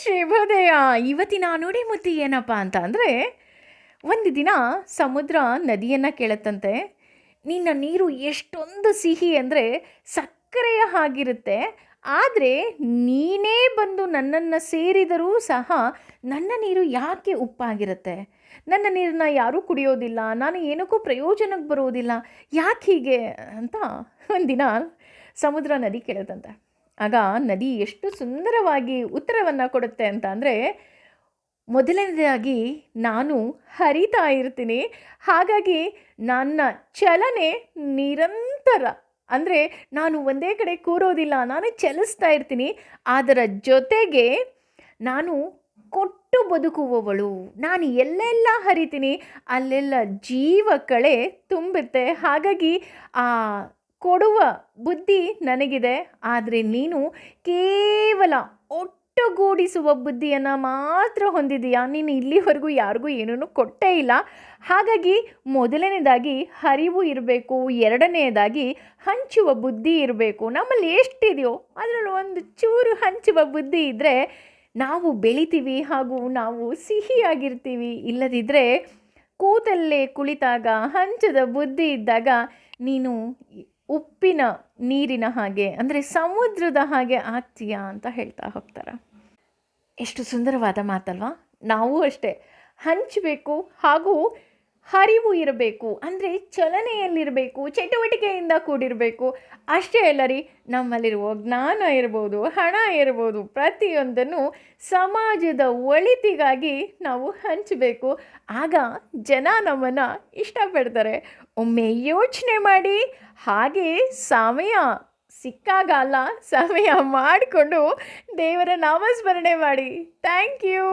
ಶುಭೋದಯ. ಇವತ್ತಿನ ನುಡಿಮುತ್ತು ಏನಪ್ಪ ಅಂತ ಅಂದರೆ, ಒಂದು ದಿನ ಸಮುದ್ರ ನದಿಯನ್ನು ಕೇಳುತ್ತಂತೆ, ನಿನ್ನ ನೀರು ಎಷ್ಟೊಂದು ಸಿಹಿ ಅಂದರೆ ಸಕ್ಕರೆಯ ಹಾಗಿರುತ್ತೆ, ಆದರೆ ನೀನೇ ಬಂದು ನನ್ನನ್ನು ಸೇರಿದರೂ ಸಹ ನನ್ನ ನೀರು ಯಾಕೆ ಉಪ್ಪಾಗಿರುತ್ತೆ? ನನ್ನ ನೀರನ್ನ ಯಾರೂ ಕುಡಿಯೋದಿಲ್ಲ, ನಾನು ಏನಕ್ಕೂ ಪ್ರಯೋಜನಕ್ಕೆ ಬರೋದಿಲ್ಲ, ಯಾಕೆ ಹೀಗೆ ಅಂತ ಒಂದಿನ ಸಮುದ್ರ ನದಿ ಕೇಳುತ್ತಂತೆ. ಆಗ ನದಿ ಎಷ್ಟು ಸುಂದರವಾಗಿ ಉತ್ತರವನ್ನು ಕೊಡುತ್ತೆ ಅಂತ ಅಂದರೆ, ಮೊದಲನೇದಾಗಿ ನಾನು ಹರಿತಾ ಇರ್ತೀನಿ, ಹಾಗಾಗಿ ನನ್ನ ಚಲನೆ ನಿರಂತರ, ಅಂದರೆ ನಾನು ಒಂದೇ ಕಡೆ ಕೂರೋದಿಲ್ಲ, ನಾನು ಚಲಿಸ್ತಾ ಇರ್ತೀನಿ. ಅದರ ಜೊತೆಗೆ ನಾನು ಕೊಟ್ಟು ಬದುಕುವವಳು, ನಾನು ಎಲ್ಲೆಲ್ಲ ಹರಿತೀನಿ ಅಲ್ಲೆಲ್ಲ ಜೀವ ಕಳೆ ತುಂಬುತ್ತೆ. ಹಾಗಾಗಿ ಆ ಕೊಡುವ ಬುದ್ಧಿ ನನಗಿದೆ, ಆದರೆ ನೀನು ಕೇವಲ ಒಟ್ಟುಗೂಡಿಸುವ ಬುದ್ಧಿಯನ್ನು ಮಾತ್ರ ಹೊಂದಿದೀಯಾ. ನೀನು ಇಲ್ಲಿವರೆಗೂ ಯಾರಿಗೂ ಏನೂ ಕೊಟ್ಟೇ ಇಲ್ಲ. ಹಾಗಾಗಿ ಮೊದಲನೇದಾಗಿ ಹರಿವು ಇರಬೇಕು, ಎರಡನೆಯದಾಗಿ ಹಂಚುವ ಬುದ್ಧಿ ಇರಬೇಕು. ನಮ್ಮಲ್ಲಿ ಎಷ್ಟಿದೆಯೋ ಅದರಲ್ಲಿ ಒಂದು ಚೂರು ಹಂಚುವ ಬುದ್ಧಿ ಇದ್ದರೆ ನಾವು ಬೆಳಿತೀವಿ, ಹಾಗೂ ನಾವು ಸಿಹಿಯಾಗಿರ್ತೀವಿ. ಇಲ್ಲದಿದ್ದರೆ ಕೂತಲ್ಲೇ ಕುಳಿತಾಗ ಹಂಚದ ಬುದ್ಧಿ ಇದ್ದಾಗ ನೀನು ಉಪ್ಪಿನ ನೀರಿನ ಹಾಗೆ, ಅಂದರೆ ಸಮುದ್ರದ ಹಾಗೆ ಆಗ್ತೀಯಾ ಅಂತ ಹೇಳ್ತಾ ಹೋಗ್ತಾರೆ. ಎಷ್ಟು ಸುಂದರವಾದ ಮಾತಲ್ವಾ? ನಾವು ಅಷ್ಟೇ ಹಂಚಬೇಕು, ಹಾಗೂ ಹರಿವು ಇರಬೇಕು, ಅಂದರೆ ಚಲನೆಯಲ್ಲಿರಬೇಕು, ಚಟುವಟಿಕೆಯಿಂದ ಕೂಡಿರಬೇಕು. ಅಷ್ಟೇ ಅಲ್ಲ ರೀ, ನಮ್ಮಲ್ಲಿರುವ ಜ್ಞಾನ ಇರ್ಬೋದು, ಹಣ ಇರ್ಬೋದು, ಪ್ರತಿಯೊಂದನ್ನು ಸಮಾಜದ ಒಳಿತಿಗಾಗಿ ನಾವು ಹಂಚಬೇಕು. ಆಗ ಜನ ನಮ್ಮನ್ನು ಇಷ್ಟಪಡ್ತಾರೆ. ಒಮ್ಮೆ ಯೋಚನೆ ಮಾಡಿ, ಹಾಗೆ ಸಮಯ ಸಿಕ್ಕಾಗ ಅಲ್ಲ, ಸಮಯ ಮಾಡಿಕೊಂಡು ದೇವರ ನಾಮಸ್ಮರಣೆ ಮಾಡಿ. Thank you.